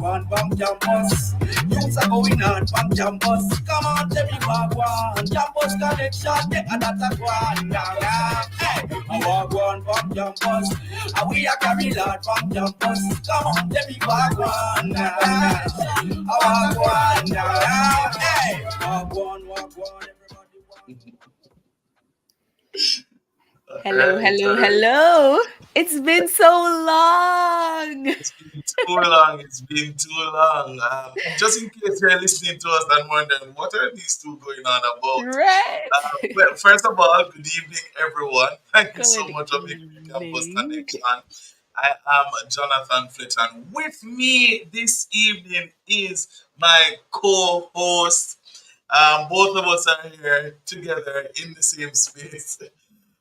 on from campus. Youths are going on from campus. Come on, tell me what one. Campus connection, take a data one. Hey, I walk one from campus. And we are carry lot from campus. Come on, tell me what one. I walk one. Hey, walk one. Everybody walk. Hello, Right, hello, right. hello. It's been so long. It's been too long. It's been too long. Just in case you're listening to us and wondering what are these two going on about? Right. Well, first of all, good evening, everyone. Thank you so Good much for making the Campus evening. Connection. I am Jonathan Fletcher, and with me this evening is my co-host. Both of us are here together in the same space. And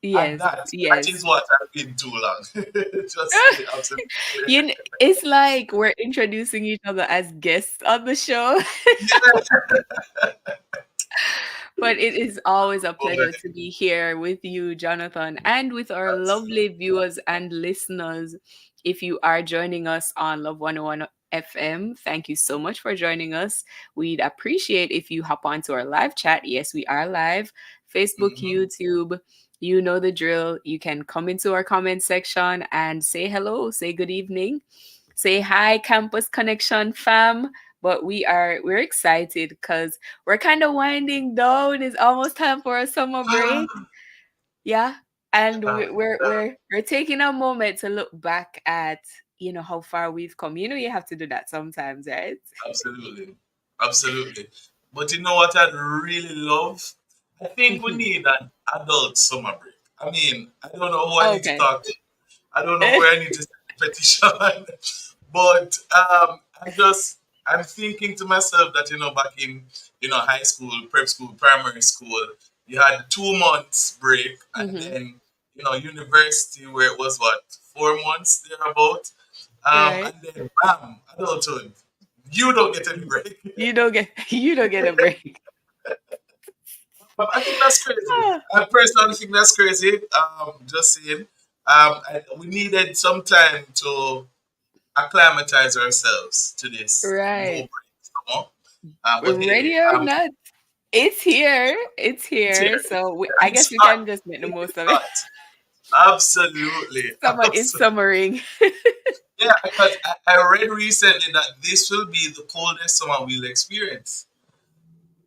Yes, that is yes. what I've been too long. Just to be absolutely clear. It's like we're introducing each other as guests on the show, Yeah, but it is always a boy, pleasure to be here with you, Jonathan, and with our absolutely. lovely viewers and listeners. If you are joining us on Love 101 FM, thank you so much for joining us. We'd appreciate if you hop onto our live chat. Yes, we are live. Facebook, Mhm. YouTube, you know the drill. You can come into our comment section and say hello, say good evening, say hi, Campus Connection fam. But we're excited because we're kind of winding down. It's almost time for a summer break. Yeah. And Uh, we're taking a moment to look back at, how far we've come. You have to do that sometimes, right? Absolutely. Absolutely. But you know what I'd really love? I think we Mhm. need an adult summer break. I mean, I don't know who I need to Okay. talk to. I don't know where I need to send a petition. But I'm thinking to myself that, back in, high school, prep school, primary school, you had 2 months break and Hmm. then, university where it was what, 4 months thereabout. Right. And then bam, adulthood. You don't get any break. You don't get a break. I think that's crazy. Ah, I personally think that's crazy. Just saying. We needed some time to acclimatize ourselves to this no right. break summer. But hey, Ready or not, it's here. It's it's here. here. So I And guess it's we hot. can just make the It is most of it. hot. Absolutely. Summer is Absolutely. summering. Yeah, because I read recently that this will be the coldest summer we'll experience.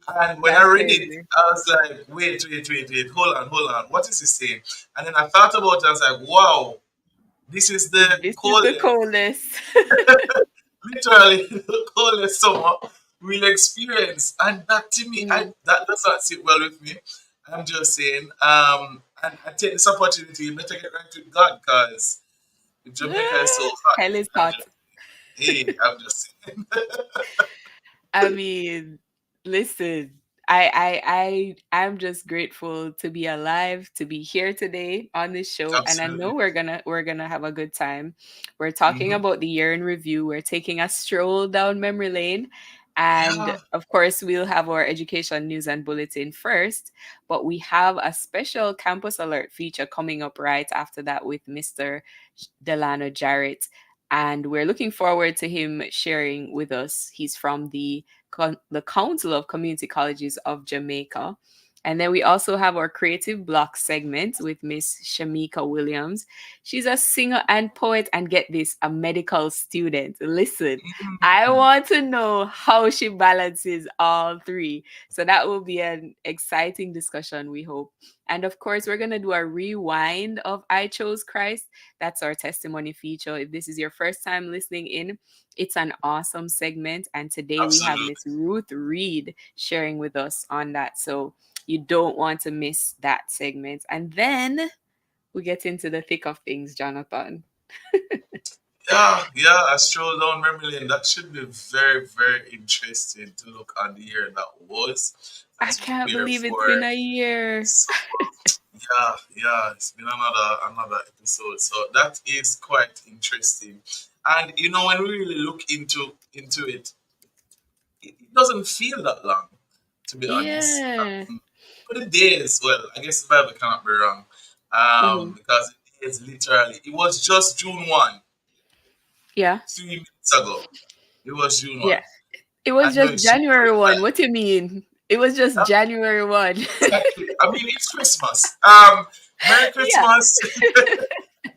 And when I That's read it, crazy. I was like, wait, hold on. What is he saying? And then I thought about it, I was like, wow, this is the This is the coldest, coldest. literally the coldest summer we'll experience. And that to me, Mm. that does not sit well with me. I'm just saying, and I take this opportunity, you better get right with God, because Jamaica is so hot. Hell is I'm hot. just, hey, I'm just saying. I mean, listen, I'm just grateful to be alive, to be here today on this show, and I know Absolutely. we're gonna have a good time. We're talking Hmm. about the year in review. We're taking a stroll down memory lane. And Yeah. of course, we'll have our education news and bulletin first, but we have a special campus alert feature coming up right after that with Mr. Delano Jarrett. And we're looking forward to him sharing with us. He's from the Council of Community Colleges of Jamaica. And then we also have our creative block segment with Miss Shamika Williams. She's a singer and poet, and get this, a medical student. Listen, I Mhm. want to know how she balances all three. So that will be an exciting discussion, we hope. And of course, we're going to do a rewind of I Chose Christ. That's our testimony feature. If this is your first time listening in, it's an awesome segment. And today we have Absolutely. Miss Ruth Reed sharing with us on that. So you don't want to miss that segment. And then we get into the thick of things, Jonathan. Yeah, a stroll down memory lane. That should be very, very interesting to look at the year that was I as we can't prepare believe for it's been a year. summer. Yeah, it's been another episode. So that is quite interesting. And when we really look into it, it doesn't feel that long, to be honest. Yeah. But the days, well, I guess the Bible cannot be wrong. Hmm. Because it is literally, it was just June 1, Yeah. 3 minutes ago. It was June Yeah. 1. It was And just then she January 1. What do you mean? It was just January 1. exactly. I mean, it's Christmas. Merry Yeah. Christmas.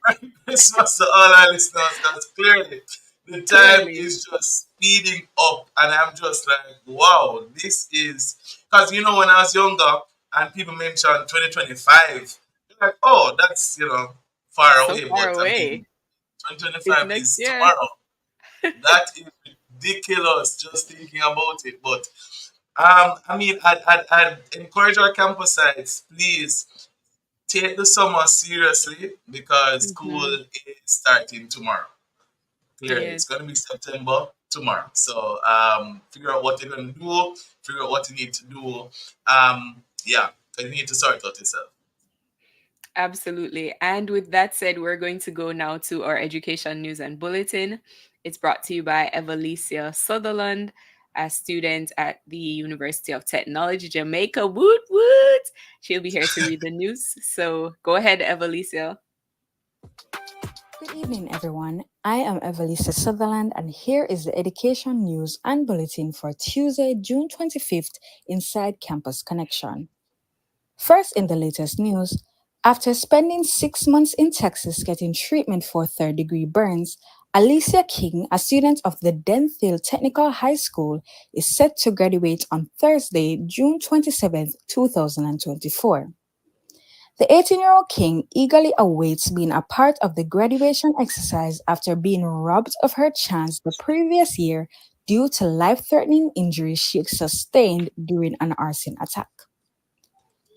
Merry Christmas to all our listeners, because clearly the time Clearly. is just speeding up, and I'm just like, wow, this is because when I was younger and people mentioned 2025, you're like, oh, that's far So away, far but I mean, away. It's 2025 next is year. tomorrow. That is ridiculous just thinking about it. But I mean, I'd encourage our campus sites, please take the summer seriously because school Hmm. is starting tomorrow. Clearly, it's Yes. going to be September tomorrow. So figure out what you're going to do, figure out what you need to do. Yeah, 'cause you need to sort out yourself. Absolutely. And with that said, we're going to go now to our education news and bulletin. It's brought to you by Evalicia Sutherland, a student at the University of Technology, Jamaica. Woot woot! She'll be here to read the news. So go ahead, Evalicia. Good evening, everyone. I am Evelisa Sutherland, and here is the education news and bulletin for Tuesday, June 25th, inside Campus Connection. First, in the latest news, after spending 6 months in Texas getting treatment for third-degree burns, Alicia King, a student of the Denville Technical High School, is set to graduate on Thursday, June 27th, 2024. The 18-year-old King eagerly awaits being a part of the graduation exercise after being robbed of her chance the previous year due to life threatening injuries she sustained during an arson attack.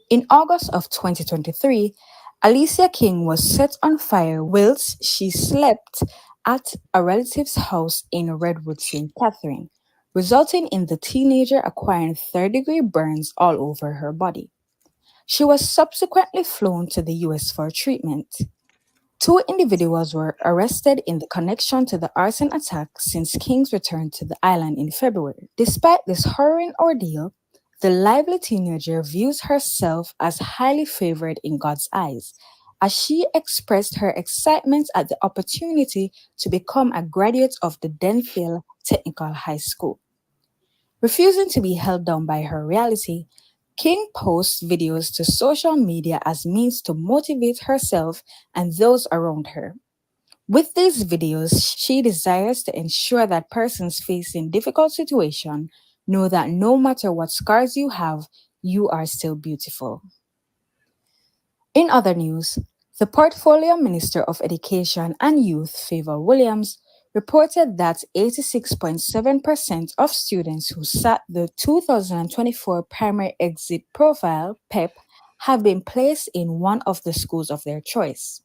In August of 2023, Alicia King was set on fire whilst she slept at a relative's house in Redwood, St. Catherine, resulting in the teenager acquiring third-degree burns all over her body. She was subsequently flown to the US for treatment. Two individuals were arrested in the connection to the arson attack since King's return to the island in February. Despite this harrowing ordeal, the lively teenager views herself as highly favored in God's eyes, as she expressed her excitement at the opportunity to become a graduate of the Denville Technical High School. Refusing to be held down by her reality, King posts videos to social media as means to motivate herself and those around her. With these videos, she desires to ensure that persons facing difficult situations know that no matter what scars you have, you are still beautiful. In other news, the Portfolio Minister of Education and Youth, Favor Williams, reported that 86.7% of students who sat the 2024 Primary Exit Profile PEP have been placed in one of the schools of their choice.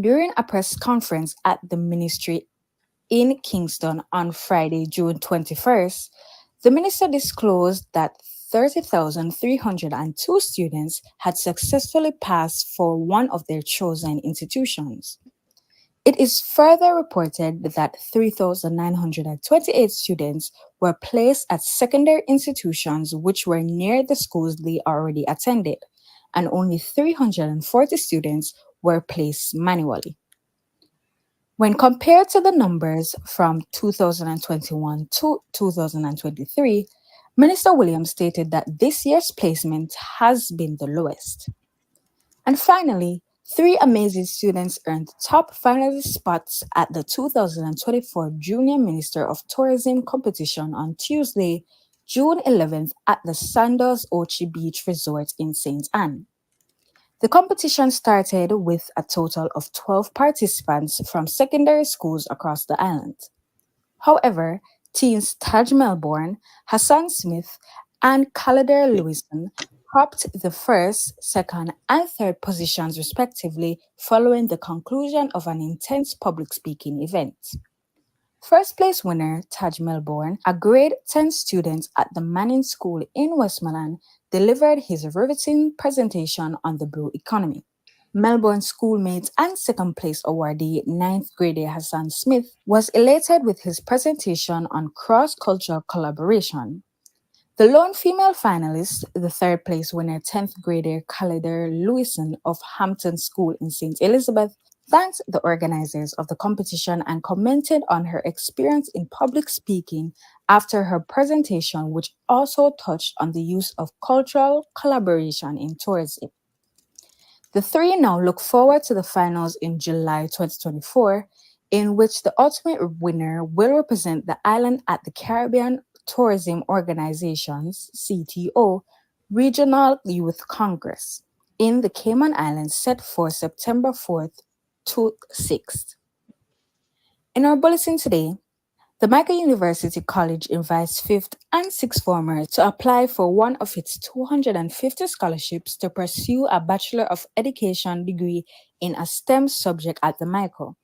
During a press conference at the ministry in Kingston on Friday, June 21st, the minister disclosed that 30,302 students had successfully passed for one of their chosen institutions. It is further reported that 3,928 students were placed at secondary institutions which were near the schools they already attended, and only 340 students were placed manually. When compared to the numbers from 2021 to 2023, Minister Williams stated that this year's placement has been the lowest. And finally, three amazing students earned top finalist spots at the 2024 Junior Minister of Tourism competition on Tuesday, June 11th at the Sandals Ochi Beach Resort in St. Anne. The competition started with a total of 12 participants from secondary schools across the island. However, teens Taj Melbourne, Hassan Smith, and Calder Lewison topped the first, second, and third positions respectively following the conclusion of an intense public speaking event. First place winner Taj Melbourne, a grade 10 student at the Manning School in Westmoreland, delivered his riveting presentation on the blue economy. Melbourne schoolmate and second place awardee, ninth grader Hassan Smith, was elated with his presentation on cross cultural collaboration. The lone female finalist, the third place winner, 10th grader Calder Lewison of Hampton School in St. Elizabeth, thanked the organizers of the competition and commented on her experience in public speaking after her presentation, which also touched on the use of cultural collaboration in tourism. The three now look forward to the finals in July 2024, in which the ultimate winner will represent the island at the Caribbean Tourism Organization's CTO Regional Youth Congress in the Cayman Islands set for September 4th to 6th. In our bulletin today, the Michael University College invites fifth and sixth formers to apply for one of its 250 scholarships to pursue a Bachelor of Education degree in a STEM subject at the Michael.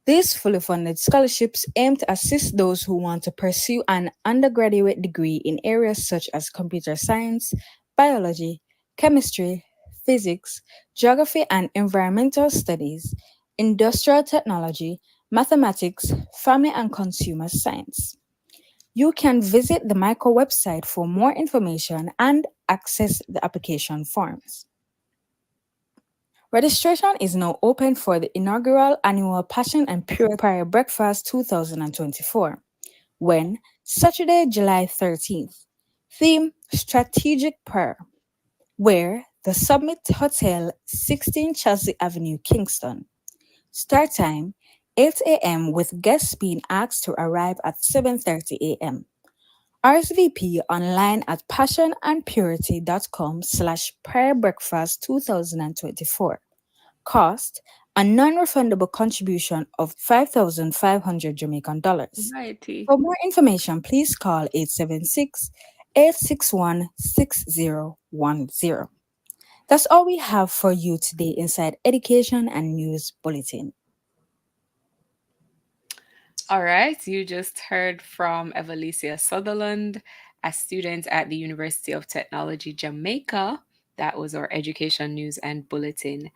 These fully funded scholarships aim to assist those who want to pursue an undergraduate degree in areas such as computer science, biology, chemistry, physics, geography and environmental studies, industrial technology, mathematics, family and consumer science. You can visit the Michael website for more information and access the application forms. Registration is now open for the inaugural annual Passion and Pure Prayer Breakfast 2024, when Saturday, July 13th. Theme Strategic Prayer, where the Summit Hotel, 16 Chelsea Avenue, Kingston. Start time 8 a.m. with guests being asked to arrive at 7:30 a.m. RSVP online at passionandpurity.com/prayer breakfast 2024. Cost a non-refundable contribution of 5,500 Jamaican dollars. Righty. For more information, please call 876-861-6010. That's all we have for you today inside Education and News Bulletin. All right, you just heard from Evalicia Sutherland, a student at the University of Technology, Jamaica. That was our education news and bulletin.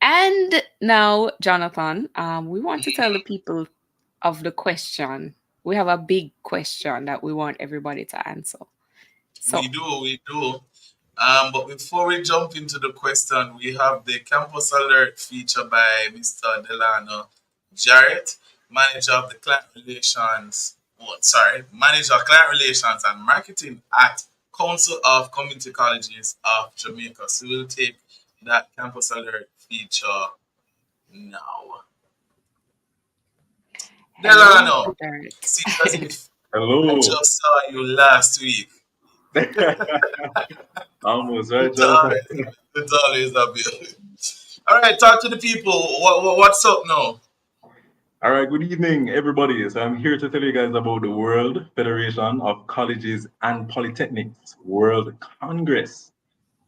And now, Jonathan, we want to tell the people of the question. We have a big question that we want everybody to answer. So, We do. But before we jump into the question, we have the campus alert feature by Mr. Delano Jarrett, manager of the manager of client relations and marketing at Council of Community Colleges of Jamaica. So we'll take that campus alert feature now. Delano, Mr. Jarrett. seems as if I Hello. just saw you last week. Almost right, It's always, Jonathan. it's always a bit. All right, talk to the people. What's up now? All right, good evening, everybody. So I'm here to tell you guys about the World Federation of Colleges and Polytechnics World Congress.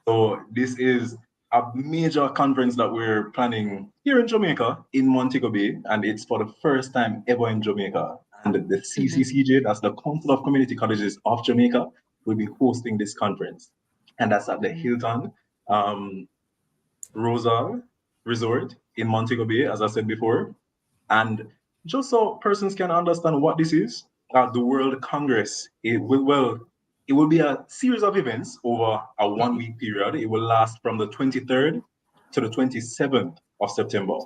So this is a major conference that we're planning here in Jamaica, in Montego Bay, and it's for the first time ever in Jamaica. And the CCCJ, that's the Council of Community Colleges of Jamaica, will be hosting this conference. And that's at the Hilton Rosa Resort in Montego Bay, as I said before. And just so persons can understand what this is, the World Congress, it will be a series of events over a 1 week period. It will last from the 23rd to the 27th of September.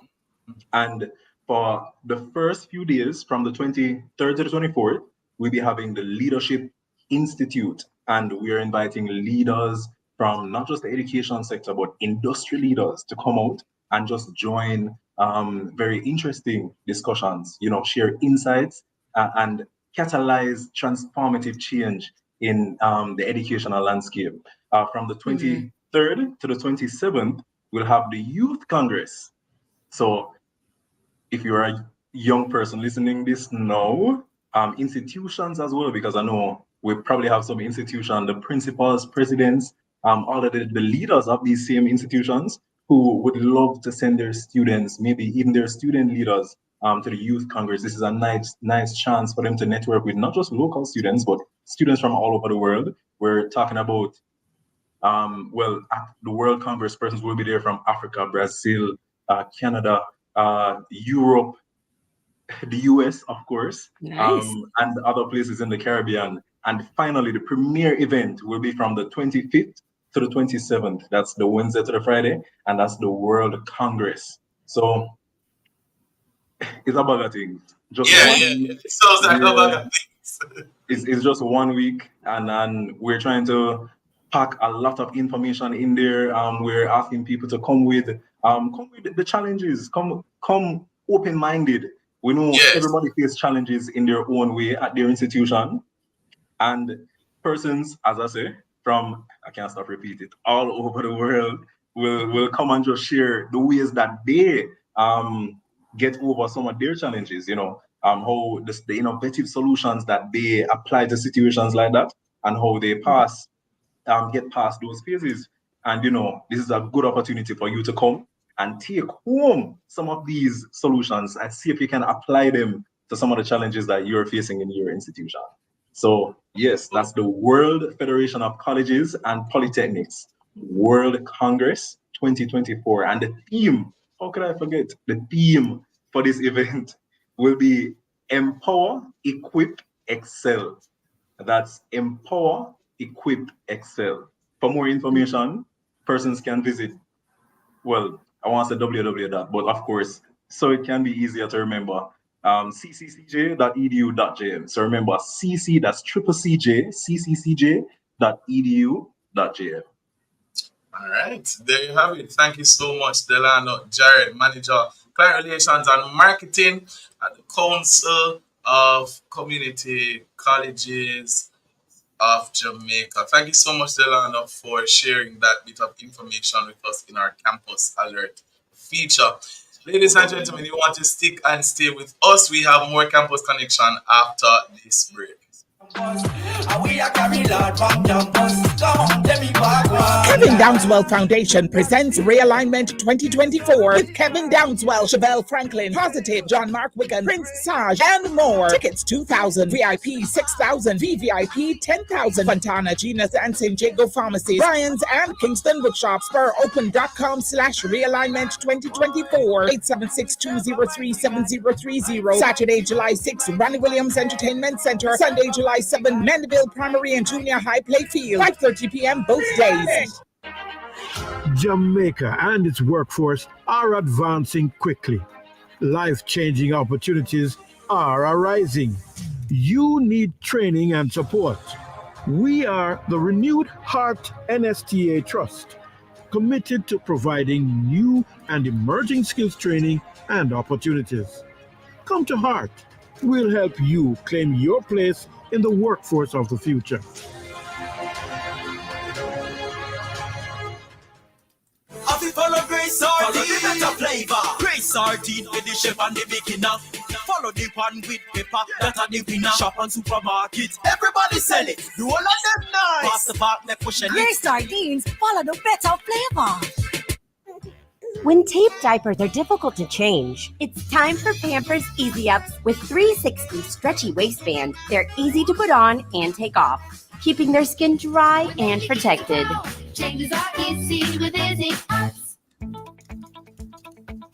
And for the first few days, from the 23rd to the 24th, we'll be having the Leadership Institute. And we are inviting leaders from not just the education sector, but industry leaders to come out and just join very interesting discussions, share insights and catalyze transformative change in the educational landscape. From the 23rd to the 27th, we'll have the Youth Congress. So if you're a young person listening this now, institutions as well, because I know we probably have some institutions, the principals, presidents, all of the leaders of these same institutions who would love to send their students, maybe even their student leaders, to the Youth Congress. This is a nice chance for them to network with not just local students, but students from all over the world. We're talking about, the World Congress persons will be there from Africa, Brazil, Canada, Europe, the US, of course, Nice. and other places in the Caribbean. And finally, the premier event will be from the 25th to the 27th. That's the Wednesday to the Friday, and that's the World Congress. So it's a bag of things. Just Yeah, one yeah, yeah. week. It sounds like a We're, bag of things. it's just 1 week, and we're trying to pack a lot of information in there. We're asking people to come with the challenges. Come open-minded. We know Yes. everybody faces challenges in their own way at their institution, and persons, as I say, from I can't stop repeating it, all over the world will come and just share the ways that they get over some of their challenges. How the innovative solutions that they apply to situations like that, and how they get past those phases. And this is a good opportunity for you to come and take home some of these solutions and see if you can apply them to some of the challenges that you're facing in your institution. So yes, that's the World Federation of Colleges and Polytechnics World Congress 2024. And the theme, how could I forget? The theme for this event will be Empower, Equip, Excel. That's Empower, Equip, Excel. For more information, persons can visit, well, I want to say www, but of course, so it can be easier to remember, cccj.edu.jm. So remember, CC, that's triple CJ, cccj.edu.jm. All right, there you have it. Thank you so much, Delano Jarrett, Manager, Client Relations and Marketing at the Council of Community Colleges of Jamaica. Thank you so much, Delano, for sharing that bit of information with us in our Campus Alert feature. Ladies and gentlemen, you want to stick and stay with us. We have more Campus Connection after this break. Kevin Downswell Foundation presents Realignment 2024 with Kevin Downswell, Chevelle Franklin, Positive, John Mark Wigan, Prince Saj, and more. Tickets $2,000, VIP $6,000, VVIP $10,000. Fontana, Genus and St. Jago Pharmacies, Brian's and Kingston Bookshops. Spuropen.com/realignment 2024. 876-203-7030. Saturday, July 6th, Ronnie Williams Entertainment Center. Sunday, July 7th, Mandeville Primary and Junior High Playfield. 5:30 p.m. both days. Jamaica and its workforce are advancing quickly. Life-changing opportunities are arising. You need training and support. We are the Renewed Heart NSTA Trust, committed to providing new and emerging skills training and opportunities. Come to Heart. We'll help you claim your place in the workforce of the future. Follow Grace Sardine, follow the better flavor. Grace Sardine with the chef and the beginner. Follow the one with pepper, that are the winner. Shop on supermarkets, everybody sell it. Do all of them nice. Pass the back, let push it. Grace Sardines, follow the better flavor. When tape diapers are difficult to change, it's time for Pampers Easy Ups with 360 stretchy waistband. They're easy to put on and take off, keeping their skin dry and protected. Changes are easy with Easy Ups.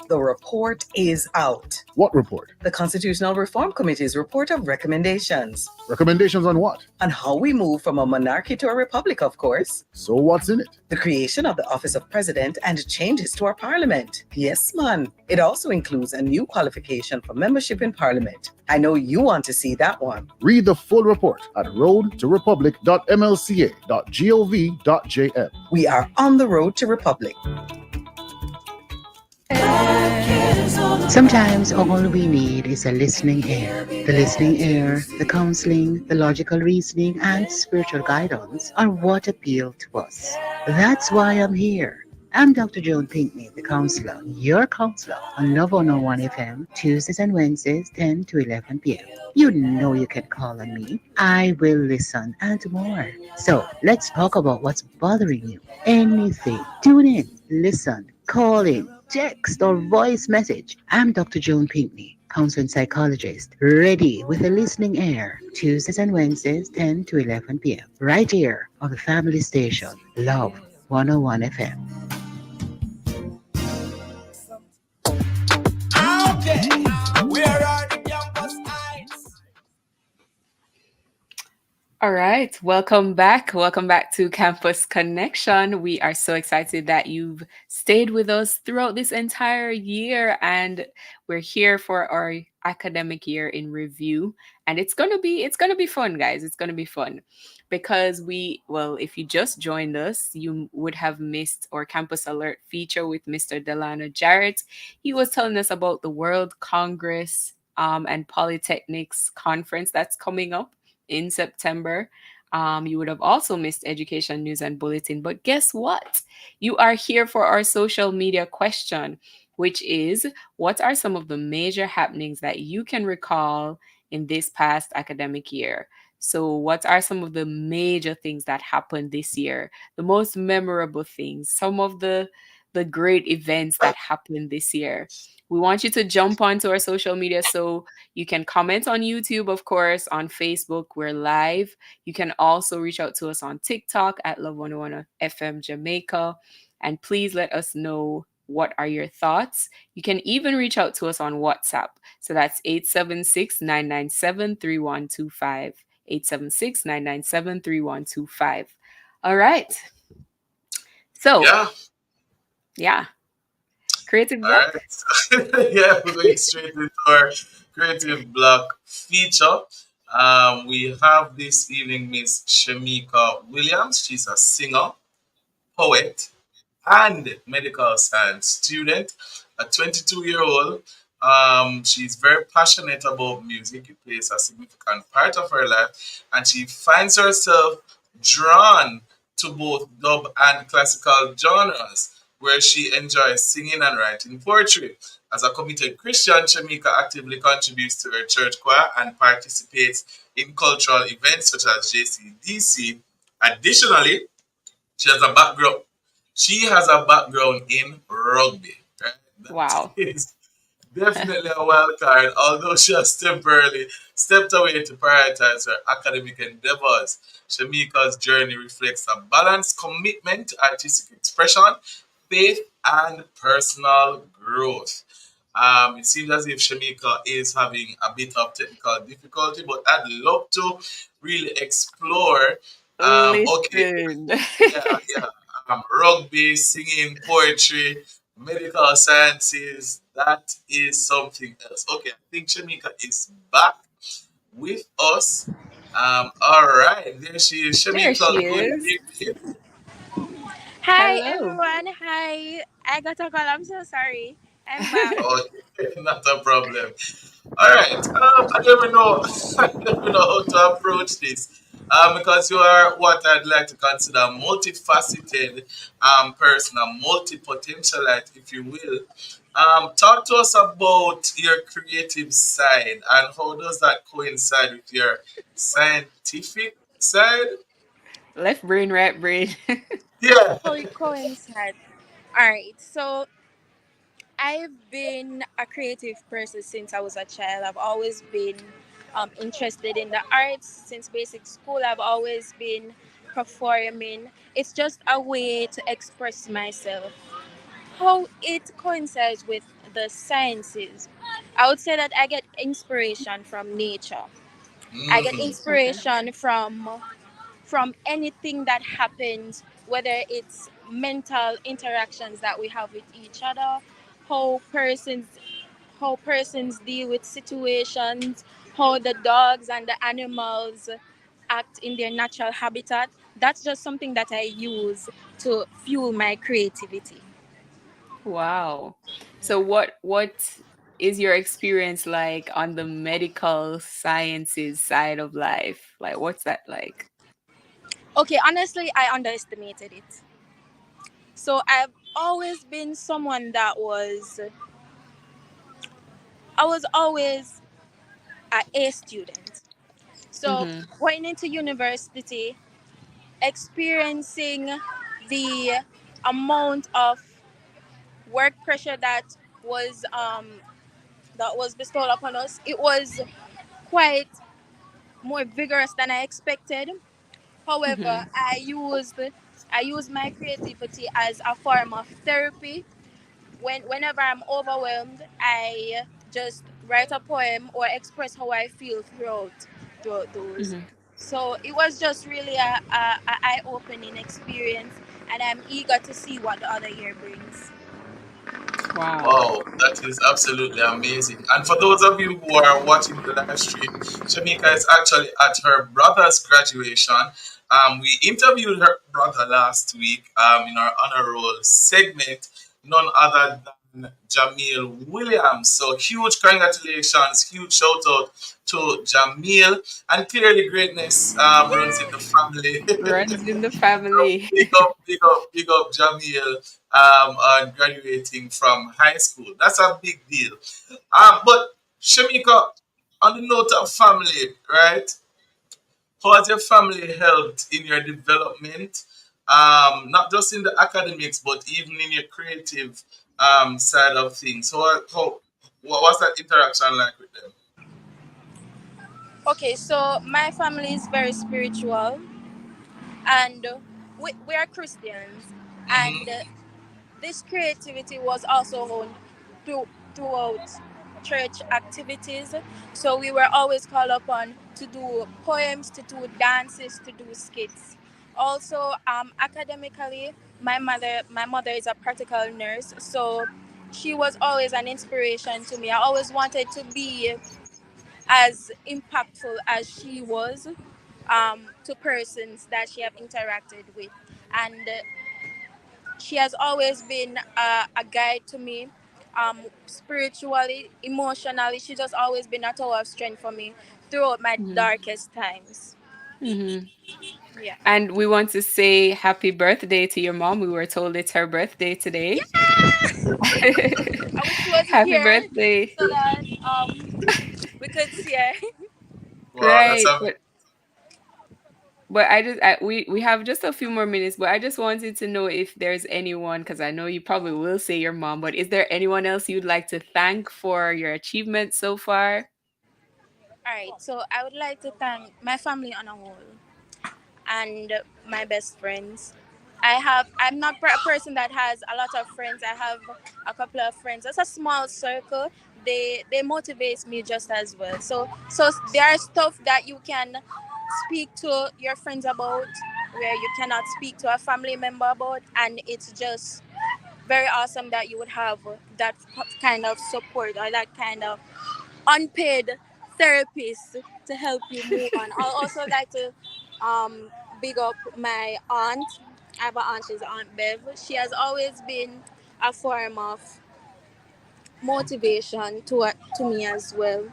The report is out. What report? The Constitutional Reform Committee's report of recommendations. Recommendations on what? On how we move from a monarchy to a republic, of course. So what's in it? The creation of the Office of President and changes to our parliament. Yes, man. It also includes a new qualification for membership in parliament. I know you want to see that one. Read the full report at roadtorepublic.mlca.gov.jm. We are on the road to republic. Sometimes all we need is a listening ear. The listening ear, the counseling, the logical reasoning, and spiritual guidance are what appeal to us. That's why I'm here. I'm Dr. Joan Pinkney, the counselor, your counselor on Love 101 FM, Tuesdays and Wednesdays, 10 to 11 p.m. You know you can call on me. I will listen and more. So let's talk about what's bothering you. Anything. Tune in, listen, call in, text or voice message. I'm Dr. Joan Pinkney, counseling psychologist, ready with a listening ear, Tuesdays and Wednesdays, 10 to 11 p.m. Right here on the family station, Love 101 FM. Where are the campus eyes? All right, welcome back. Welcome back to Campus Connection. We are so excited that you've stayed with us throughout this entire year, and we're here for our academic year in review. And it's gonna be fun, guys. It's gonna be fun because if you just joined us, you would have missed our Campus Alert feature with Mr. Delano Jarrett. He was telling us about the World Congress and Polytechnics conference that's coming up in September. You would have also missed education news and bulletin. But guess what? You are here for our social media question, which is what are some of the major happenings that you can recall in this past academic year? So, what are some of the major things that happened this year? The most memorable things, some of the great events that happened this year. We want you to jump onto our social media so you can comment on YouTube, of course, on Facebook. We're live. You can also reach out to us on TikTok at Love 101 FM Jamaica. And please let us know what are your thoughts. You can even reach out to us on WhatsApp. So that's 876-997-3125. 876-997-3125. All right. So, Yeah. yeah. Creative All block. right. Yeah, we're going straight into our creative block feature. We have this evening Miss Shamika Williams. She's a singer, poet, and medical science student, a 22-year-old. She's very passionate about music. It plays a significant part of her life, and she finds herself drawn to both dub and classical genres, where she enjoys singing and writing poetry. As a committed Christian, Shamika actively contributes to her church choir and participates in cultural events such as JCDC. Additionally, she has a background. She has a background in rugby. Right? That Wow. is definitely a wild card, although she has temporarily stepped away to prioritize her academic endeavors. Shamika's journey reflects a balanced commitment to artistic expression, faith, and personal growth. It seems as if Shamika is having a bit of technical difficulty, but I'd love to really explore. Okay, Listen. yeah. Rugby, singing, poetry, medical sciences. That is something else. Okay, I think Shamika is back with us. All right, there she is. There she Shamika, good is. evening. Hi Hello. everyone. Hi. I got a call. I'm so sorry. I'm back. Okay, not a problem. All right. I don't even know. I don't even know how to approach this. Because you are what I'd like to consider a multifaceted person, a multi-potentialite, if you will. Talk to us about your creative side and how does that coincide with your scientific side? Left brain, right brain. Yeah. How it coincide. Alright, so I've been a creative person since I was a child. I've always been interested in the arts since basic school. I've always been performing. It's just a way to express myself. How it coincides with the sciences. I would say that I get inspiration from nature. I get Mm. Okay. inspiration from anything that happens, whether it's mental interactions that we have with each other, how persons how persons deal with situations, how the dogs and the animals act in their natural habitat. That's just something that I use to fuel my creativity. Wow. So what is your experience like on the medical sciences side of life? Like what's that like? Okay, honestly, I underestimated it. So I've always been someone that I was always a A student. So Mhm. going into university, experiencing the amount of work pressure was um, that was bestowed upon us, it was quite more vigorous than I expected. However, Mhm. I used my creativity as a form of therapy. Whenever I'm overwhelmed, I just write a poem or express how I feel throughout those. Mhm. So it was just really a eye-opening experience, and I'm eager to see what the other year brings. Wow. Wow, that is absolutely amazing. And for those of you who are watching the live stream, Shamika is actually at her brother's graduation. We interviewed her brother last week in our honor roll segment, none other than Jamil Williams. So huge congratulations, huge shout out to Jamil. And clearly greatness runs in the family. Runs in the family. Big up Jamil on graduating from high school. That's a big deal. But Shamika, on the note of family, right? How has your family helped in your development? Not just in the academics, but even in your creative side of things. So, what was that interaction like with them? Okay, so my family is very spiritual, and we are Christians, and this creativity was also honed throughout church activities. So we were always called upon to do poems, to do dances, to do skits. Also, academically, my mother is a practical nurse, so she was always an inspiration to me. I always wanted to be as impactful as she was to persons that she have interacted with, and she has always been a guide to me, spiritually, emotionally. She's just always been a tower of strength for me throughout my darkest times. Yeah. And we want to say happy birthday to your mom. We were told it's her birthday today. I wish she was Happy here birthday. so that we could see her. Wow, Right. that's But we have just a few more minutes, but I just wanted to know if there's anyone, because I know you probably will say your mom, but is there anyone else you'd like to thank for your achievements so far? All right, so I would like to thank my family on a whole and my best friends. I'm not a person that has a lot of friends. I have a couple of friends. It's a small circle. They motivate me just as well. So there are stuff that you can speak to your friends about where you cannot speak to a family member about, and it's just very awesome that you would have that kind of support or that kind of unpaid therapist to help you move on. I'd also like to big up my aunt. I have an aunt, she's Aunt Bev. She has always been a form of motivation to me as well.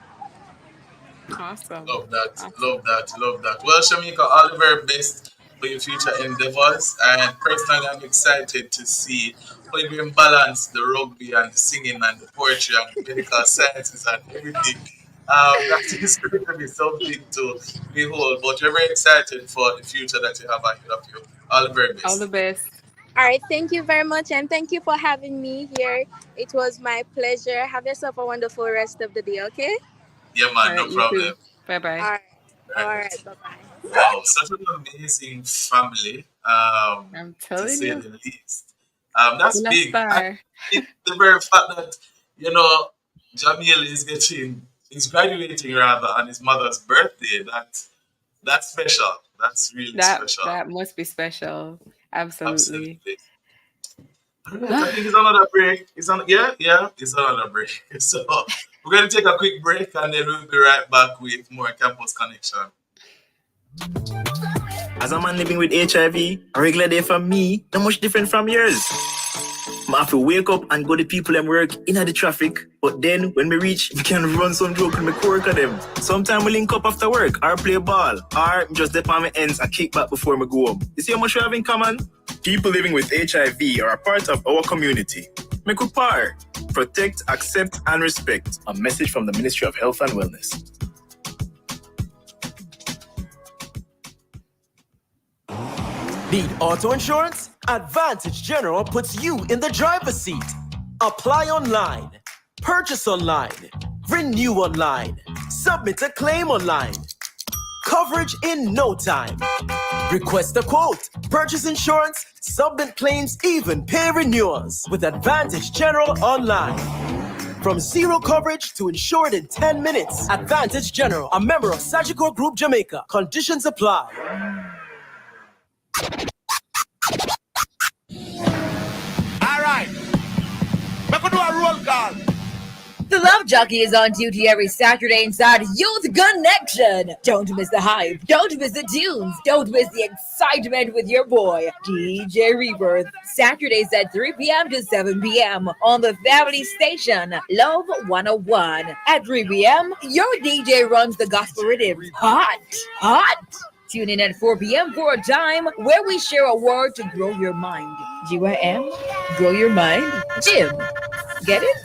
Awesome. Love that. Well, Shamika, all the very best for your future endeavors. And personally, I'm excited to see how you can balance the rugby and the singing and the poetry and the medical sciences and everything. That is going to be something to behold. But we're very excited for the future that you have ahead of you. All the very best. All the best. All right, thank you very much, and thank you for having me here. It was my pleasure. Have yourself a wonderful rest of the day, okay? Yeah, man, no problem. Bye-bye. All right, bye-bye. Wow, such an amazing family. I'm telling to say you. the least. That's You're a big. star. And the very fact that, Jamil is graduating rather on his mother's birthday, that's special. That's really special. That must be special. Absolutely. I think it's another break. It's another break. So we're going to take a quick break and then we'll be right back with more Campus Connection. As a man living with HIV, a regular day for me, not much different from yours. I have to wake up and go to people and work in the traffic, but then when we reach, we can run some joke and make work of them. Sometimes we link up after work, or play ball, or just dip on my ends and kick back before we go home. You see how much we have in common? People living with HIV are a part of our community. Make we par. Protect, accept, and respect. A message from the Ministry of Health and Wellness. Need auto insurance? Advantage General puts you in the driver's seat. Apply online, purchase online, renew online, submit a claim online. Coverage in no time. Request a quote, purchase insurance, submit claims, even pay renewals with Advantage General online. From zero coverage to insured in 10 minutes. Advantage General, a member of Sagicor Group Jamaica. Conditions apply. All right. We're going to do a roll call. The Love Jockey is on duty every Saturday inside Youth Connection. Don't miss the hype. Don't miss the tunes. Don't miss the excitement with your boy, DJ Rebirth. Saturdays at 3 p.m. to 7 p.m. on the family station, Love 101. At 3 p.m., your DJ runs the gospel rhythms. Hot, hot. Tune in at 4 p.m. for a time where we share a word to grow your mind. GYM, grow your mind. Jim, get it?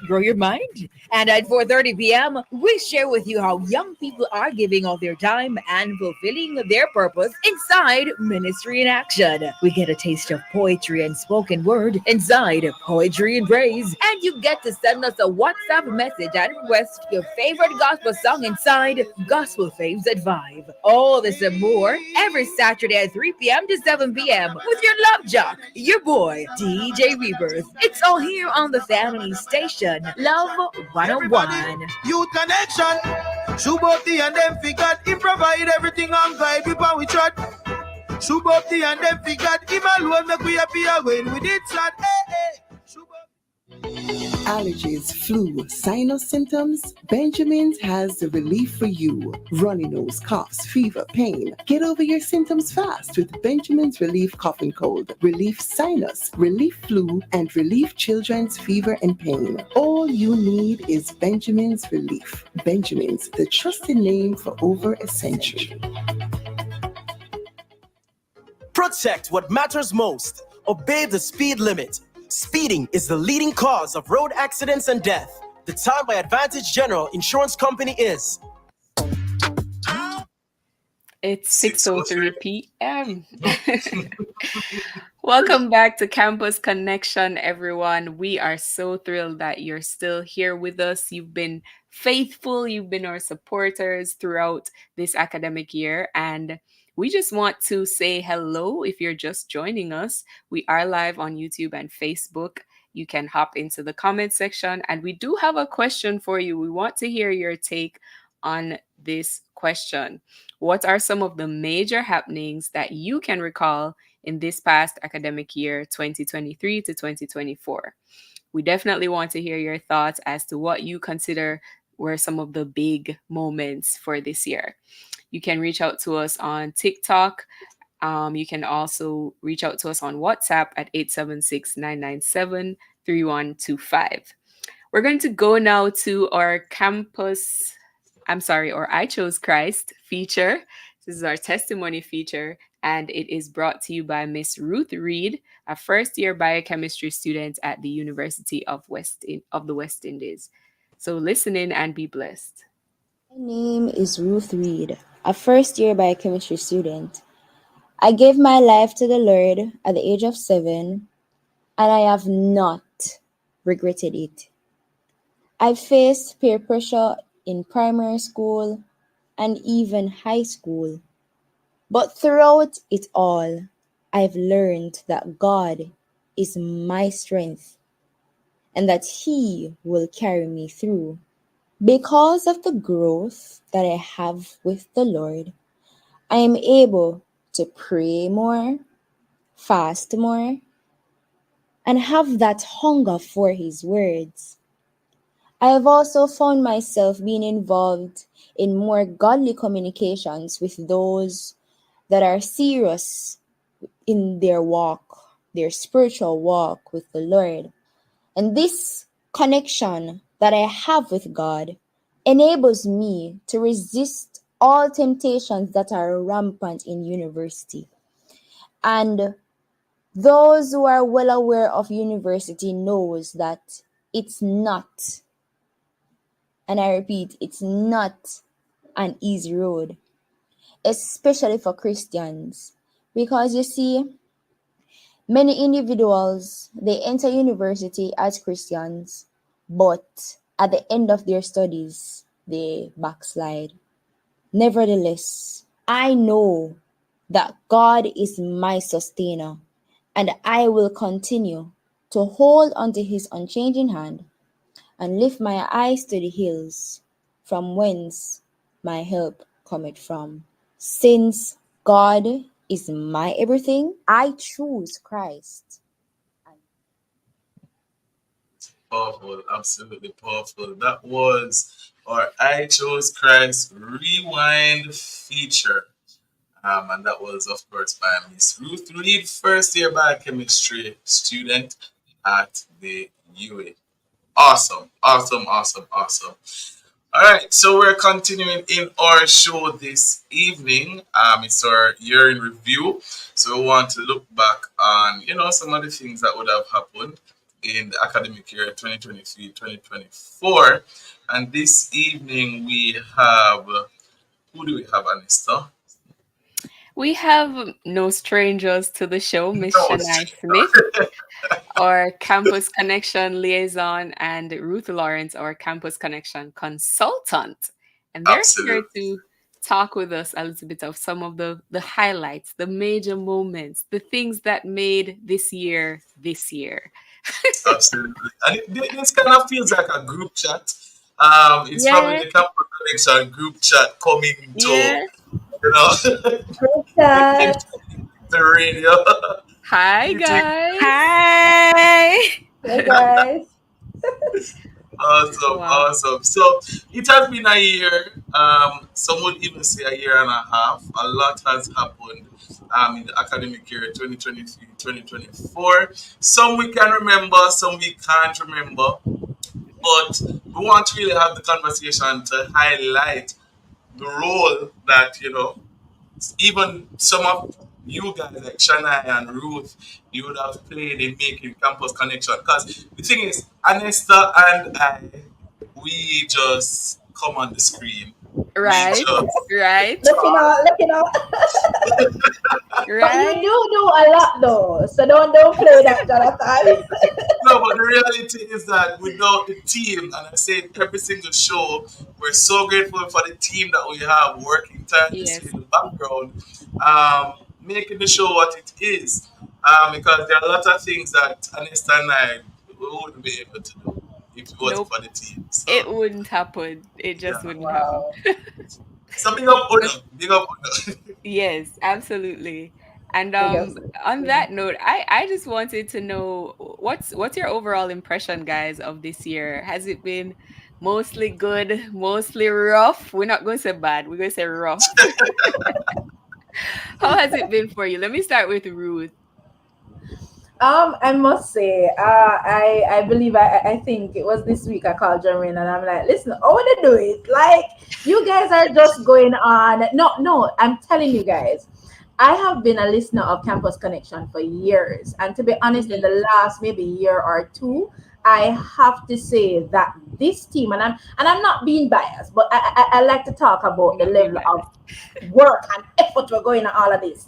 Grow your mind. And at 4:30 p.m., we share with you how young people are giving of their time and fulfilling their purpose inside Ministry in Action. We get a taste of poetry and spoken word inside Poetry and Praise. And you get to send us a WhatsApp message and request your favorite gospel song inside Gospel Faves at 5. All this and more every Saturday at 3 p.m. to 7 p.m. with your love jock, your boy, DJ Rebirth. It's all here on the family station, Love 101. Youth Connection. Shubopti and them figured he provide everything on vibe with we chat. Shubopti and them figured him alone make we appear when we did chat. Hey, hey. Allergies, flu, sinus symptoms? Benjamin's has the relief for you. Runny nose, coughs, fever, pain. Get over your symptoms fast with Benjamin's Relief Cough and Cold, Relief Sinus, Relief Flu, and Relief Children's Fever and Pain. All you need is Benjamin's Relief. Benjamin's, the trusted name for over a century. Protect what matters most. Obey the speed limit. Speeding is the leading cause of road accidents and death. The time by Advantage General Insurance Company is... It's 6:03 p.m. Welcome back to Campus Connection, everyone. We are so thrilled that you're still here with us. You've been faithful. You've been our supporters throughout this academic year. And we just want to say hello if you're just joining us. We are live on YouTube and Facebook. You can hop into the comment section. And we do have a question for you. We want to hear your take on this question. What are some of the major happenings that you can recall in this past academic year, 2023 to 2024? We definitely want to hear your thoughts as to what you consider were some of the big moments for this year. You can reach out to us on TikTok. You can also reach out to us on WhatsApp at 876-997-3125. We're going to go now to our our I Chose Christ feature. This is our testimony feature, and it is brought to you by Miss Ruth Reed, a first-year biochemistry student at the University of the West Indies. So listen in and be blessed. My name is Ruth Reed, a first-year biochemistry student. I gave my life to the Lord at the age of 7, and I have not regretted it. I faced peer pressure in primary school and even high school. But throughout it all, I've learned that God is my strength and that He will carry me through. Because of the growth that I have with the Lord, I am able to pray more, fast more, and have that hunger for His words. I have also found myself being involved in more godly communications with those that are serious in their walk, their spiritual walk with the Lord. And this connection that I have with God enables me to resist all temptations that are rampant in university. And those who are well aware of university knows that it's not, and I repeat, it's not an easy road, especially for Christians. Because you see, many individuals, they enter university as Christians, but at the end of their studies, they backslide. Nevertheless, I know that God is my sustainer, and I will continue to hold onto His unchanging hand and lift my eyes to the hills, from whence my help cometh from. Since God is my everything, I choose Christ. Powerful, absolutely powerful. That was our I Chose Christ Rewind feature. And that was, of course, by Miss Ruth Reed, first year biochemistry student at the UA. Awesome, awesome, awesome, awesome. All right, so we're continuing in our show this evening. It's our year in review. So we want to look back on, some of the things that would have happened in the academic year 2023-2024. And this evening we have, who do we have, Anista? We have no strangers to the show, Miss Shania Smith, our Campus Connection liaison, and Ruth Lawrence, our Campus Connection consultant. And they're here to talk with us a little bit of some of the highlights, the major moments, the things that made this year this year. Absolutely. And this kind of feels like a group chat. It's probably the Campus Connection group chat coming to, the radio. Hi, guys. Hi. Hey, guys. Awesome, awesome. So it has been a year. Some would even say a year and a half. A lot has happened in the academic year 2023-2024. Some we can remember, some we can't remember. But we want to really have the conversation to highlight the role that, even some of you guys like Shania and Ruth, you would have played in making Campus Connection. Because the thing is, Anesta and I, we just come on the screen. Right, right. Looking out. Right. But you do a lot though, so don't play that, Jonathan. No, but the reality is that without the team, and I say it every single show, we're so grateful for the team that we have working tirelessly in the background, making the show what it is. Because there are a lot of things that Anesta and I wouldn't be able to do if it wasn't for the team. So. It wouldn't happen. It just wouldn't happen. So big up Uno. Big up Uno. Yes, absolutely. And on that note, I just wanted to know what's your overall impression, guys, of this year? Has it been mostly good, mostly rough? We're not going to say bad. We're going to say rough. How has it been for you? Let me start with Ruth. I must say, I believe I think it was this week I called Jermaine and I'm like, listen, I want to do it. Like, you guys are just going on. No, I'm telling you guys, I have been a listener of Campus Connection for years. And to be honest, in the last maybe year or two, I have to say that this team, and I'm not being biased, but I like to talk about the level of work and effort we're going on all of this.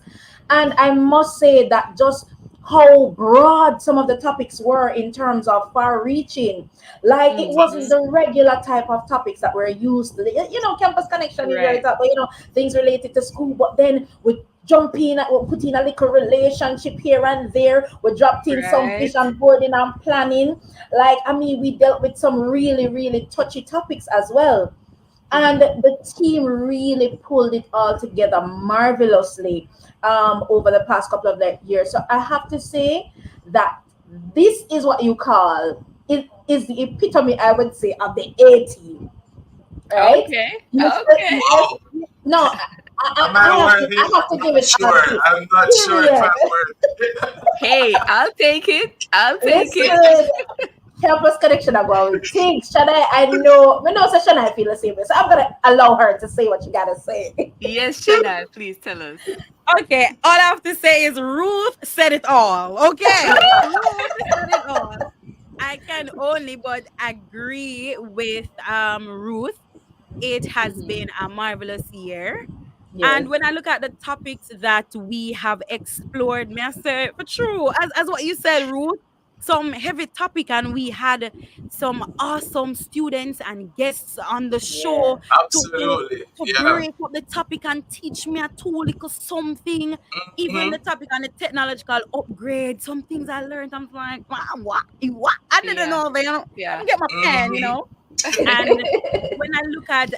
And I must say that just how broad some of the topics were in terms of far-reaching. Like, it wasn't the regular type of topics that we're used to. Campus Connection, right. Things related to school, but then we jump in, we put in a little relationship here and there. We dropped in some vision boarding and planning. We dealt with some really, really touchy topics as well. And the team really pulled it all together marvelously over the past couple of years. So I have to say that this is what you call, it is the epitome, I would say, of the A team. Right? Okay. No, I have to give it sure. I'm not sure if I'm worth. Hey, I'll take it. Listen, Campus Connection are going with things. I know Shania feel the same way, so I'm gonna allow her to say what you gotta say. Yes, Shania, please tell us. Okay, all I have to say is Ruth said it all. Okay, Ruth said it all. I can only but agree with Ruth. It has been a marvelous year. Yes. And when I look at the topics that we have explored, may I say, for true, as what you said, Ruth, some heavy topic, and we had some awesome students and guests on the show Absolutely. to Yeah. break up the topic and teach me a tool little something. Even the topic on the technological upgrade, some things I learned, I'm like, wow, what? I didn't know that. Let me get my pen, you know. And when I look at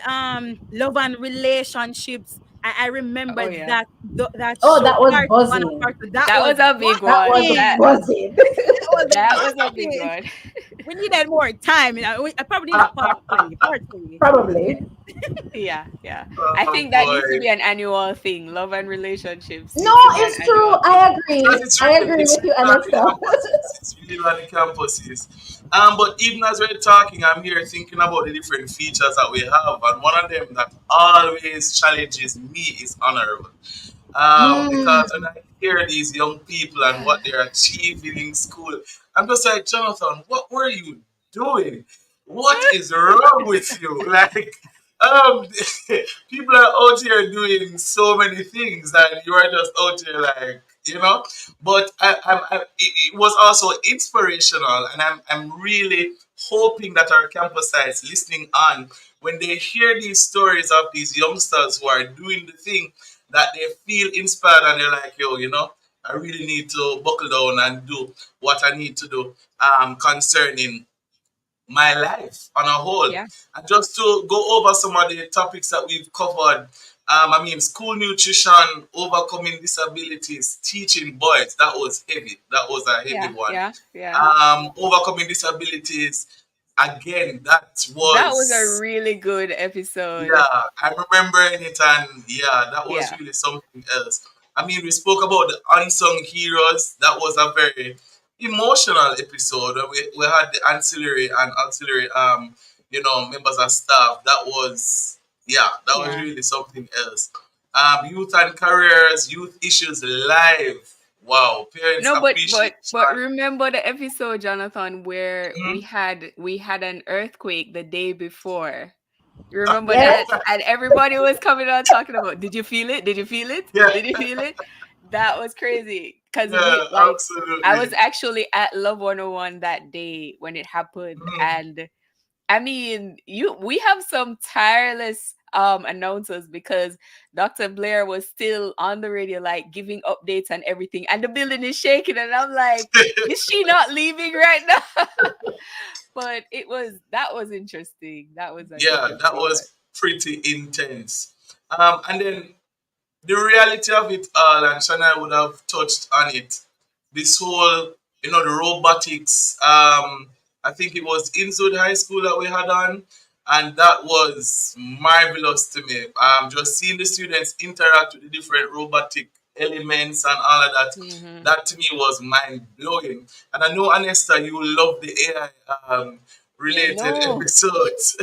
love and relationships, I remember that that Oh, show that was part one buzzing. and part two. That was a big That one. was That- buzzing. That was a big one. We needed more time. You know, I probably need a part three. Probably. Yeah. I think that needs to be an annual thing. Love and relationships. No, needs to be it's an true. annual I agree. Because it's I really- agree it's with you, really on the Anessa. campuses. It's really on the campuses. But even as we're talking, I'm here thinking about the different features that we have, and one of them that always challenges me is honorable. Because when I hear these young people and what they're achieving in school, I'm just like, Jonathan, what were you doing? What is wrong with you? Like, people are out here doing so many things, and you are just out here like, you know. But it was also inspirational, and I'm really hoping that our campus sites listening on, when they hear these stories of these youngsters who are doing the thing, that they feel inspired and they're like, yo, you know, I really need to buckle down and do what I need to do concerning my life on a whole. Yeah. And just to go over some of the topics that we've covered, school nutrition, overcoming disabilities, teaching boys, that was heavy. That was a heavy one. Yeah. Overcoming disabilities, again, that was a really good episode. yeah, I'm remembering it, and that was really something else. We spoke about the unsung heroes. That was a very emotional episode. We had the auxiliary members of staff. That was really something else. Youth and careers, youth issues live. Wow, parents No, but appreciate but remember the episode, Jonathan, where Mhm. we had an earthquake the day before. You remember Yes. that? And everybody was coming out talking about, did you feel it? Did you feel it? Yeah. Did you feel it? That was crazy. Because absolutely. I was actually at Love 101 that day when it happened. And we have some tireless announcers, because Dr. Blair was still on the radio, like giving updates and everything, and the building is shaking, and I'm like, is she not leaving right now? But that was interesting. That was that was pretty intense. And then the reality of it all, and Shana would have touched on it, this whole, the robotics, I think it was Inwood High School that we had on, and that was marvelous to me. Just seeing the students interact with the different robotic elements and all of that, that to me was mind-blowing. And I know, Anesta, you love the AI related episodes.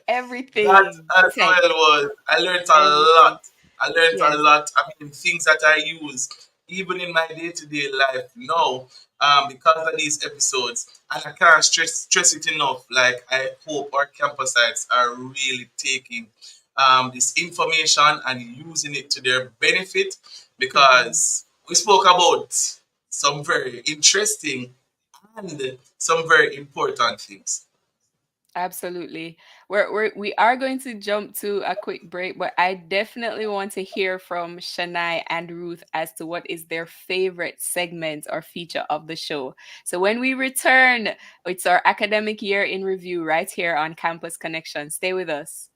Everything. That as well was, I learned a lot. A lot. Things that I use even in my day-to-day life now, because of these episodes. And I can't stress it enough. Like, I hope our campus sites are really taking this information and using it to their benefit, because we spoke about some very interesting and some very important things. Absolutely. We are going to jump to a quick break, but I definitely want to hear from Shania and Ruth as to what is their favorite segment or feature of the show. So when we return, it's our academic year in review right here on Campus Connection. Stay with us.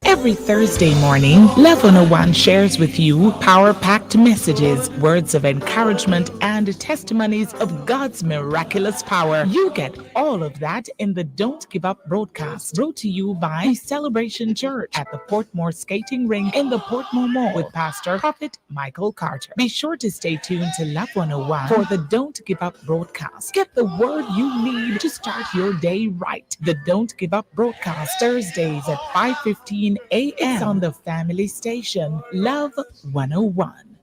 Every Thursday morning, Love 101 shares with you power-packed messages, words of encouragement, and testimonies of God's miraculous power. You get all of that in the Don't Give Up broadcast, brought to you by Celebration Church at the Portmore Skating Rink in the Portmore Mall with Pastor Prophet Michael Carter. Be sure to stay tuned to Love 101 for the Don't Give Up broadcast. Get the word you need to start your day right. The Don't Give Up broadcast, Thursdays at 5:15 a.m. It's on the family station, Love 101.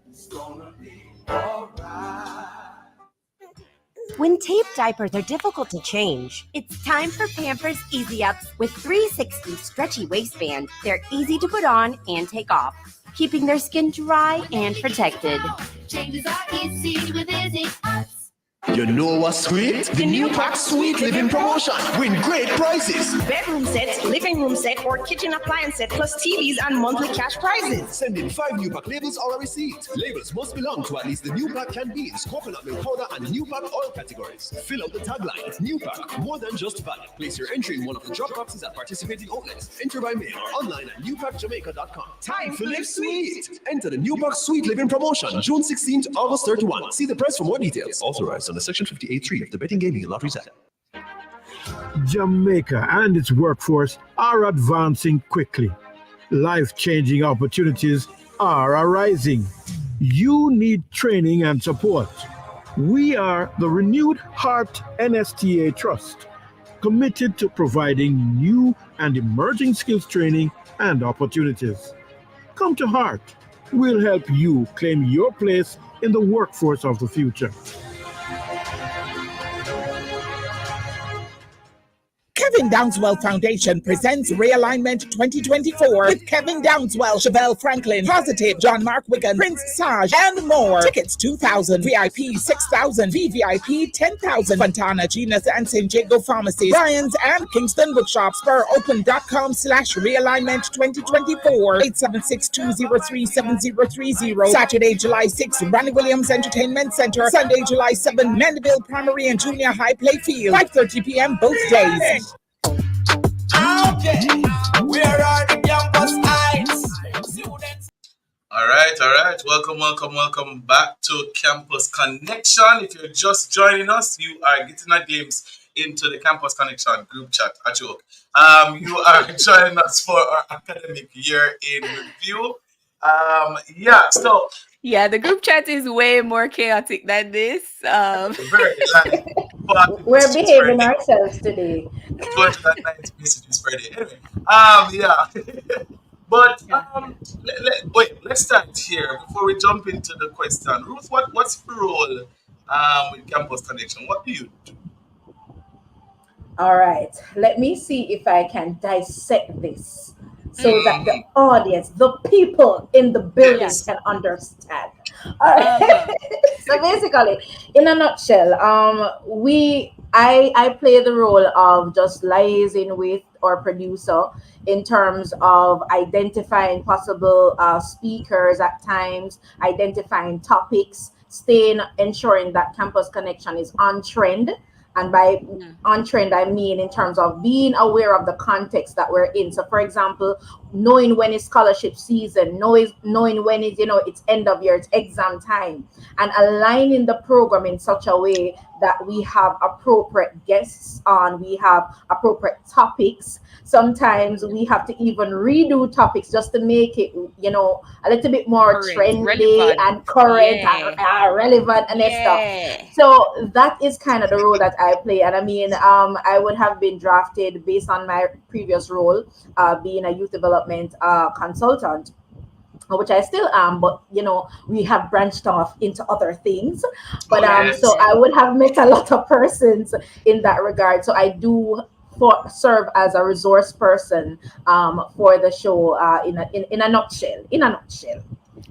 When tape diapers are difficult to change, it's time for Pampers Easy Ups with 360 stretchy waistband. They're easy to put on and take off, keeping their skin dry and protected. Changes are easy with Easy Ups. You know what's sweet? The new pack Sweet Living promotion. Win great prizes. Bedroom set, living room set, or kitchen appliance set, plus TVs and monthly cash prizes. Send in 5 new pack labels or a receipt. Labels must belong to at least the new pack canned beans, coconut milk powder, and new pack oil categories. Fill out the tagline. New pack, more than just value. Place your entry in one of the drop boxes at participating outlets. Enter by mail or online at newpackjamaica.com. Time to live sweet. Enter the new pack Sweet Living promotion, June 16th to August 31. See the price for more details. Authorized under Section 58.3 of the Betting, Gaming and Lotteries Act. Jamaica and its workforce are advancing quickly. Life-changing opportunities are arising. You need training and support. We are the Renewed Heart NSTA Trust, committed to providing new and emerging skills training and opportunities. Come to Heart. We'll help you claim your place in the workforce of the future. Kevin Downswell Foundation presents Realignment 2024 with Kevin Downswell, Chevelle Franklin, Positive, John Mark Wigan, Prince Saj, and more. Tickets 2,000, VIP 6,000, VVIP 10,000. Fontana, Genus, and St. Jago Pharmacies, Ryan's, and Kingston Bookshops. Open.com/realignment 2024. 876-203-7030. Saturday, July 6, Ronnie Williams Entertainment Center. Sunday, July 7, Mandeville Primary and Junior High Playfield. 5:30 p.m. both days. Okay, where are the campus heights? All right. Welcome back to Campus Connection. If you're just joining us, you are getting a glimpse into the Campus Connection group chat. A joke. You are joining us for our academic year in review. Yeah, the group chat is way more chaotic than this. We're behaving ourselves today. 290 messages per day. Anyway, But let's start here before we jump into the question. Ruth, what's your role with Campus Connection? What do you do? All right, let me see if I can dissect this so that the audience, the people in the building can understand. All right. So basically, in a nutshell, I play the role of just liaising with our producer in terms of identifying possible speakers at times, identifying topics, ensuring that Campus Connection is on trend. And by on trend, I mean in terms of being aware of the context that we're in. So, for example, knowing when it's scholarship season, knowing when it's, it's end of year, it's exam time, and aligning the program in such a way that we have appropriate guests on, we have appropriate topics. Sometimes we have to even redo topics just to make it, a little bit more trendy, relevant, and current, and relevant and stuff. So that is kind of the role that I play. And I mean, I would have been drafted based on my previous role, being a youth development consultant, which I still am, but we have branched off into other things. But so I would have met a lot of persons in that regard. So I do serve as a resource person for the show in a nutshell.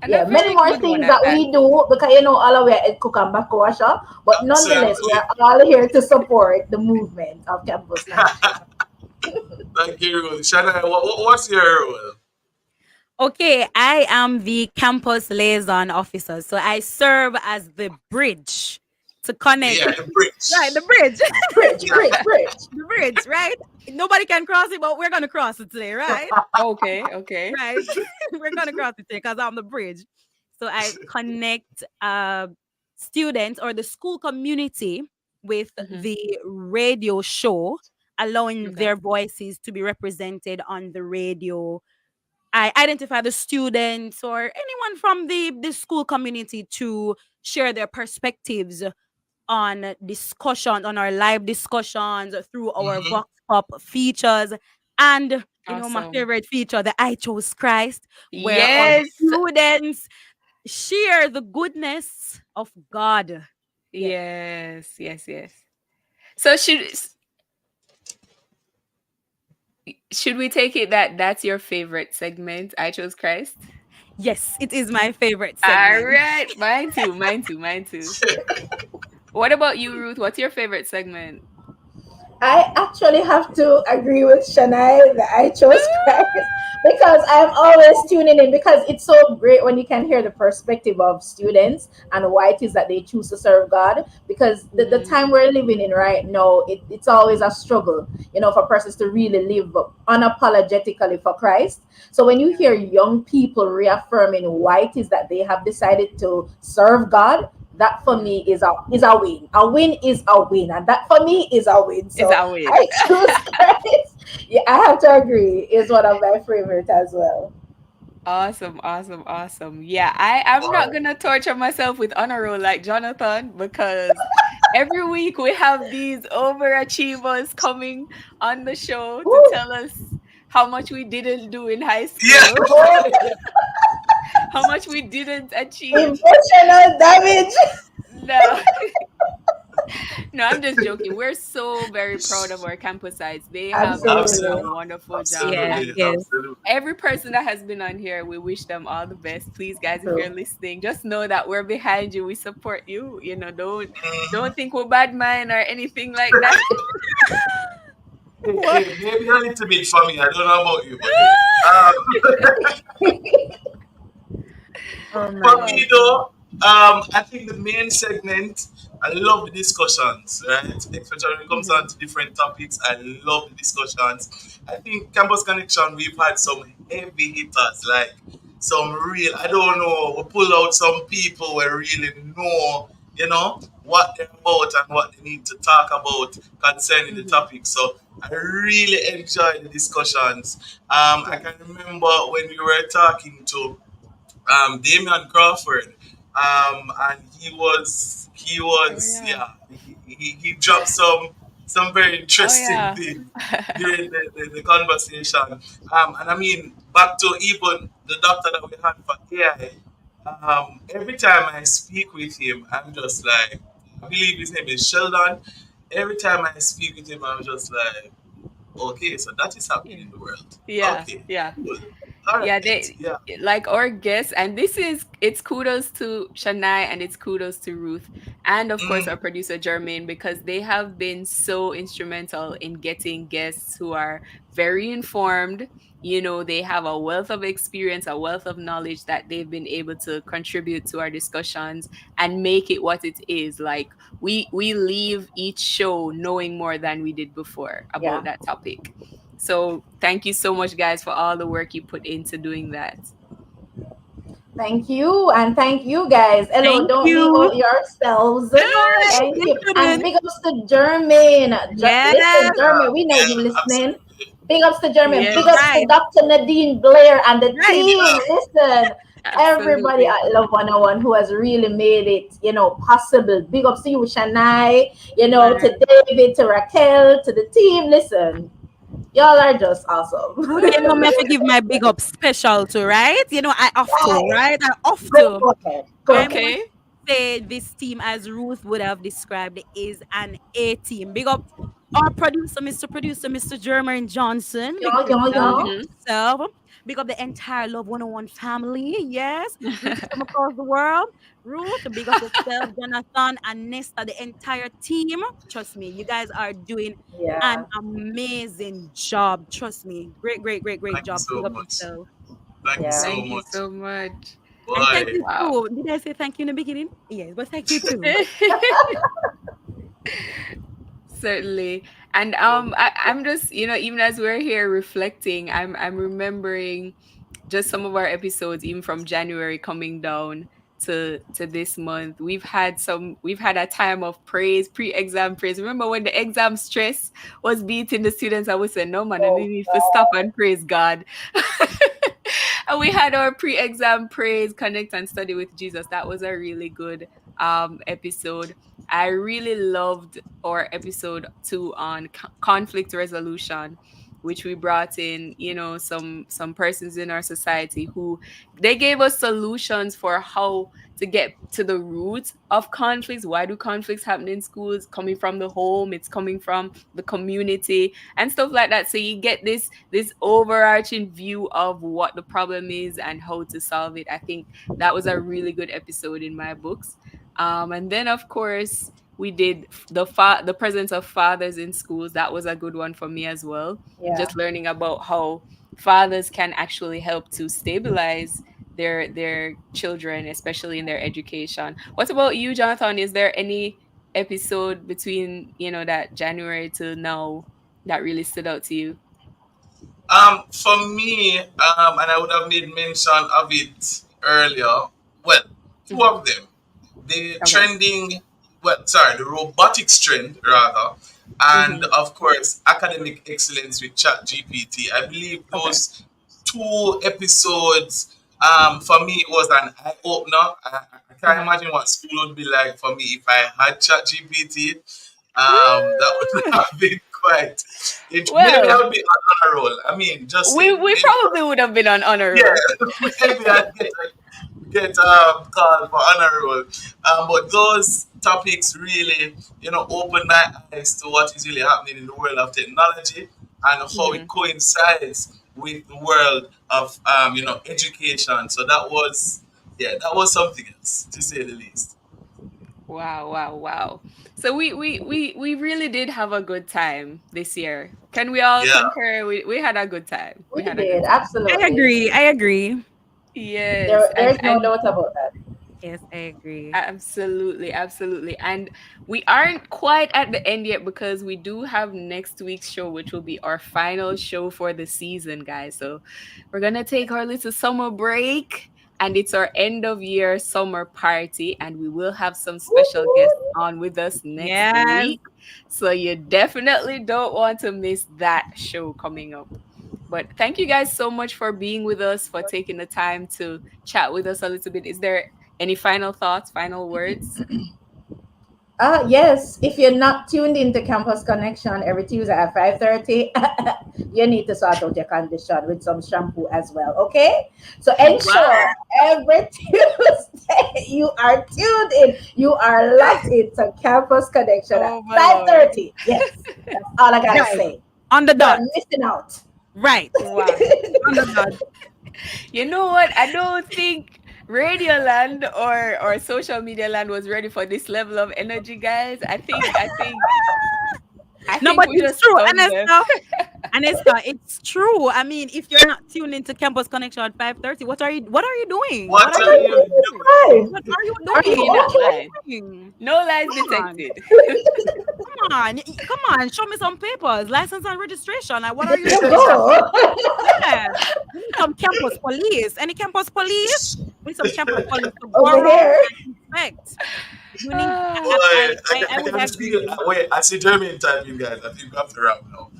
Many more things that we do, because all of we are at Cook and Bakawasha, but nonetheless we are all here to support the movement of Campus Connection. Thank you, Shanna. What's your role? Okay, I am the campus liaison officer. So I serve as the bridge to connect. Yeah, the bridge. Right, the bridge. bridge. The bridge, right? Nobody can cross it, but we're going to cross it today, right? Okay. Right. We're going to cross it today because I'm the bridge. So I connect students or the school community with the radio show, allowing their voices to be represented on the radio. I identify the students or anyone from the school community to share their perspectives on our live discussions through our Vox Pop features. And my favorite feature, the I Chose Christ, where our students share the goodness of God. Yes. So should we take it that that's your favorite segment, I Chose Christ? Yes, it is my favorite segment. All right, mine too. What about you, Ruth? What's your favorite segment? I actually have to agree with Shania that I chose Christ because I'm always tuning in because it's so great when you can hear the perspective of students and why it is that they choose to serve God. Because the time we're living in right now, it's always a struggle, for persons to really live unapologetically for Christ. So when you hear young people reaffirming why it is that they have decided to serve God, that for me is a win. A win is a win, and that for me is a win. So It's a win. I choose Christ. Yeah, I have to agree. Is one of my favorite as well. Awesome, awesome, awesome. Yeah, I'm not gonna torture myself with honor roll like Jonathan because every week we have these overachievers coming on the show to tell us how much we didn't do in high school, how much we didn't achieve. Emotional damage. No. No, I'm just joking. We're so very proud of our campus sites. They have done a wonderful job. And every person that has been on here, we wish them all the best. Please, guys, if you're listening, just know that we're behind you. We support you. Don't think we're bad mind or anything like that. Maybe a little bit for me. I don't know about you, but for me though, I think the main segment, I love the discussions, right? Especially when it comes down to different topics, I love the discussions. I think Campus Connection, we've had some heavy hitters, like some real, I don't know, we pull out some people who really know, what they're about and what they need to talk about concerning the topic. So I really enjoy the discussions. I can remember when we were talking to Damian Crawford, and he dropped some very interesting things during the conversation. And I mean, back to even the doctor that we had for AI. Every time I speak with him, I'm just like, I believe his name is Sheldon. Every time I speak with him, I'm just like, okay, so that is happening in the world. Yeah, Okay, yeah. good. All Yeah, right. like our guests, and it's kudos to Shania and it's kudos to Ruth and of course our producer Jermaine because they have been so instrumental in getting guests who are very informed. They have a wealth of experience, a wealth of knowledge that they've been able to contribute to our discussions and make it what it is. Like we leave each show knowing more than we did before about that topic. So thank you so much, guys, for all the work you put into doing that. Thank you, and thank you guys. Hello, don't leave out yourselves. Thank you. And big ups to Jermaine. Listen, Jermaine, we know you listening. Big ups to Jermaine. Big ups to Dr. Nadine Blair and the team. Listen, everybody at Love 101 who has really made it, possible. Big ups to you, Shania, to David, to Raquel, to the team. Listen, y'all are just awesome. I have to give my big up special to, right? I have to, right? I have to. Okay. Say this team, as Ruth would have described, is an A team. Big up our producer, Mr. Jermaine Johnson. Big up yourself. Big up the entire Love 101 family. Yes. From across the world. Ruth, big up yourself, Jonathan, and Nesta, the entire team. Trust me, you guys are doing an amazing job. Trust me. Great job. So big up much. yourself. Thank you so Thank you much. so much. And thank you too. Did I say thank you in the beginning? Yes, but thank you too. Certainly. And I'm just, even as we're here reflecting, I'm remembering just some of our episodes, even from January coming down to this month. We've had a time of praise, pre-exam praise. Remember when the exam stress was beating the students, I would say, no man, I need to stop and praise God. And we had our pre-exam praise, connect and study with Jesus. That was a really good episode. I really loved our episode 2 on conflict resolution, which we brought in, some persons in our society who they gave us solutions for how to get to the root of conflicts. Why do conflicts happen in schools? Coming from the home, it's coming from the community and stuff like that. So you get this overarching view of what the problem is and how to solve it. I think that was a really good episode in my books. And then, of course, we did the presence of fathers in schools. That was a good one for me as well. Yeah. Just learning about how fathers can actually help to stabilize their children, especially in their education. What about you, Jonathan? Is there any episode between that January to now that really stood out to you? For me, and I would have made mention of it earlier. Well, two of them. The trending, the robotics trend rather, and of course, academic excellence with ChatGPT. I believe those two episodes, for me, it was an eye opener. I can't imagine what school would be like for me if I had ChatGPT. That would have been quite. Maybe I would be on honor roll. I mean, just we probably would have been on honor roll. Yeah, maybe I'd get called for honor roll. But those topics really, opened my eyes to what is really happening in the world of technology and how it coincides with the world of education. So that was something else, to say the least. Wow. So we really did have a good time this year. Can we all concur? We had a good time. We did, absolutely. I agree. Yes. There's no doubt about that. Yes, I agree. Absolutely. And we aren't quite at the end yet because we do have next week's show, which will be our final show for the season, guys. So we're going to take our little summer break. And it's our end of year summer party, and we will have some special guests on with us next week. So you definitely don't want to miss that show coming up. But thank you guys so much for being with us, for taking the time to chat with us a little bit. Is there any final thoughts, final words? Yes, if you're not tuned into Campus Connection every Tuesday at 5:30, you need to sort out your condition with some shampoo as well, okay? So ensure every Tuesday you are tuned in, you are locked into Campus Connection at 5:30. Yes, that's all I gotta say. On the dot. You're missing out. Right. Wow. On the dot. You know what? I don't think Radioland or social media land was ready for this level of energy, guys. I think No, but we it's just true, stunned them. Anesta, it's true. I mean, if you're not tuned into Campus Connection at 5:30, what are you doing? What are you doing? What are you doing? No lies detected. Come on, show me some papers, license and registration. Like, what are you doing? Yeah. We need some campus police. Any campus police? We need some campus police to go around and inspect. You need. I would agree. Wait, I see Jeremy in time, you guys. I think we have to wrap now.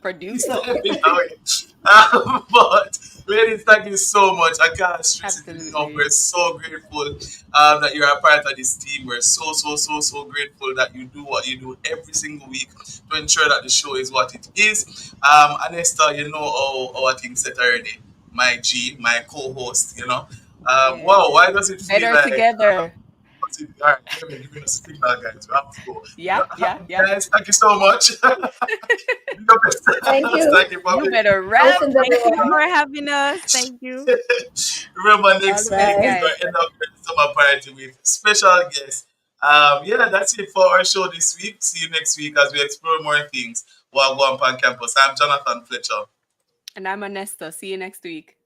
Producer. But ladies, thank you so much. I can't stress it enough. We're so grateful that you're a part of this team. We're so grateful that you do what you do every single week to ensure that the show is what it is. Anesta, you know our thing set already. My G, my co-host, Wow, why does it feel better like together? All right, give me a signal, guys. We have to go. Yeah. Guys, thank you so much. Thank you. Thank you, You better wrap. Thank you for having us. Thank you. Remember, next week we're going to end up with the summer party with special guests. That's it for our show this week. See you next week as we explore more things while going on campus. I'm Jonathan Fletcher. And I'm Anesta. See you next week.